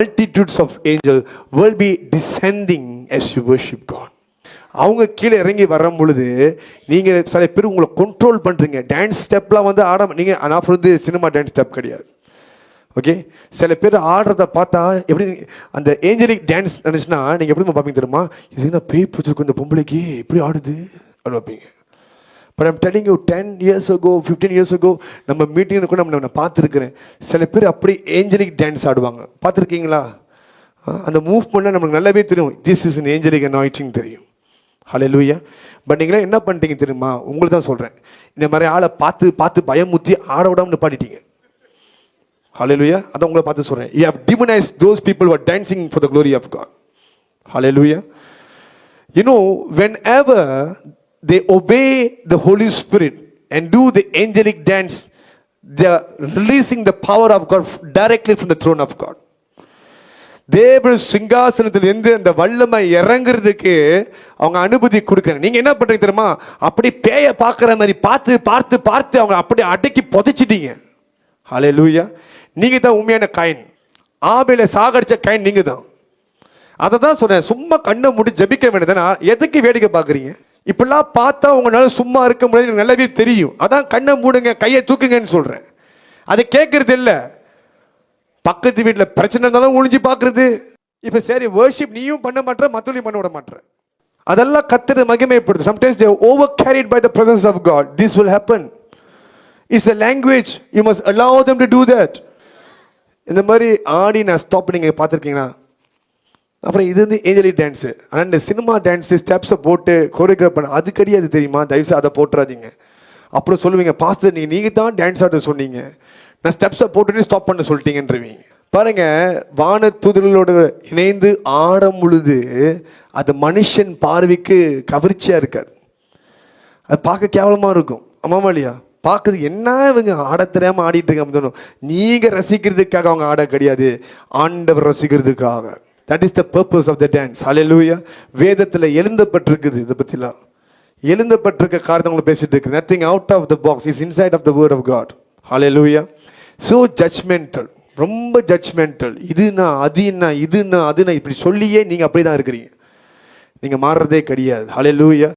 multitudes of angels will be descending as you worship God. அவங்க கீழே இறங்கி வரும் பொழுது நீங்கள் சில பேர் உங்களை கண்ட்ரோல் பண்ணுறீங்க. டான்ஸ் ஸ்டெப்லாம் வந்து ஆட நீங்கள் நான் சொல்றது சினிமா டான்ஸ் ஸ்டெப் கிடையாது. ஓகே, சில பேர் ஆடுறத பார்த்தா எப்படி அந்த ஏஞ்சலிக் டான்ஸ் நினச்சுன்னா நீங்கள் எப்படி பார்ப்பீங்க தெரியுமா? இது என்ன பேய் பிடிச்சிருக்கும் இந்த பொம்பளைக்கு எப்படி ஆடுது அப்படின்னு பார்ப்பீங்க. But I'm telling you 10 years ago 15 years ago நம்ம மீட்டிங்கில் கூட நான் பார்த்துருக்கிறேன். சில பேர் அப்படி ஏஞ்சலிக் டான்ஸ் ஆடுவாங்க, பார்த்துருக்கீங்களா? அந்த மூவ் பண்ணால் நமக்கு நல்லாவே தெரியும் this is an angelic anointing தெரியும். ஹல்லேலூயா. பட் நீங்களே என்ன பண்ணிட்டீங்க தெரியுமா? உங்களுக்கு தான் சொல்கிறேன், இந்த மாதிரி ஆளை பார்த்து பார்த்து பயமுத்தி ஆட விடாமல் நிப்பாட்டிட்டீங்க. ஹல்லேலூயா. அதான் உங்களை பார்த்து சொல்கிறேன், you have demonized those people who are dancing for the glory of God. Hallelujah. You know, whenever they obey the Holy Spirit and do the angelic dance, they are releasing the power of God directly from the throne of God. தேவ சிங்காசனத்தில் இருந்து அந்த வல்லமை இறங்குறதுக்கு அவங்க அனுமதி கொடுக்குறாங்க. நீங்க என்ன பண்றீங்க தெரியுமா? அப்படி பேய பார்க்குற மாதிரி பார்த்து பார்த்து பார்த்து அவங்க அப்படி அடக்கி புதைச்சிட்டீங்க. ஹல்லேலூயா. நீங்க தான் உண்மையான காயின். ஆபேலை சாகடிச்ச காயின் நீங்க தான். அதை தான் சொல்றேன், சும்மா கண்ணை மூடி ஜபிக்க வேண்டியதானே, எதுக்கு வேடிக்கை பார்க்குறீங்க? இப்பெல்லாம் பார்த்தா உங்களால சும்மா இருக்க முடியாது, நல்லாவே தெரியும். அதான் கண்ணை மூடுங்க, கையை தூக்குங்கன்னு சொல்றேன். அதை கேட்கறது இல்லை. பக்கத்து வீட்டில் பிரச்சனை இருந்தாலும் ஒளிஞ்சு பார்க்கறது. இப்போ சரி வர்ஷிப் நீயும் பண்ண மாட்டேற, மற்றவங்களையும் பண்ண விட மாட்டேற. அதெல்லாம் கர்த்தரை மகிமைப்படுது. Sometimes they are over carried by the presence of God. This will happen. It's a language. You must allow them to do that. இந்த மாதிரி ஆடி நான் ஸ்டாப் நீங்க பார்த்துருக்கீங்களா? அப்புறம் இது வந்து ஏஞ்சலிக் டான்ஸு. ஆனால் இந்த சினிமா டான்ஸு ஸ்டெப்ஸை போட்டு கோரியோகிராஃப் பண்ண அது கிடையாது தெரியுமா? தயவுசு அதை போட்டுறாதீங்க. அப்புறம் சொல்லுவீங்க, பாஸ்டர் நீங்கள் தான் டான்ஸ் ஆட சொன்னீங்க, நான் ஸ்டெப்ஸை போட்டுட்டு ஸ்டாப் பண்ண சொல்லிட்டீங்கன்றவீங்க. பாருங்க, வான தூதர்களோடு இணைந்து ஆடும் பொழுது அது மனுஷன் பார்வைக்கு கவர்ச்சியாக இருக்காது, அது பார்க்க கேவலமாக இருக்கும். ஆமாமா இல்லையா? பார்க்குறது என்ன இவங்க ஆட தெரியாமல் ஆடிட்டு இருக்காங்க. நீங்கள் ரசிக்கிறதுக்காக அவங்க ஆட கிடையாது, ஆண்டவர் ரசிக்கிறதுக்காக. That is the purpose of the dance. Hallelujah. வேதத்தில் எழுதப்பட்டிருக்குது. இதை பற்றிலாம் எழுதப்பட்டிருக்க காரணங்களை பேசிட்டு இருக்கு. Nothing out of the box is inside of the word of God. Hallelujah. So judgmental, ரொம்ப judgmental. இதுனா அதுன்னா இதுன்னா அதுன்னா இப்படி சொல்லியே நீங்க அப்படியே தான் இருக்கிறீங்க. நீங்க மாறுறதே கிடையாது. Hallelujah.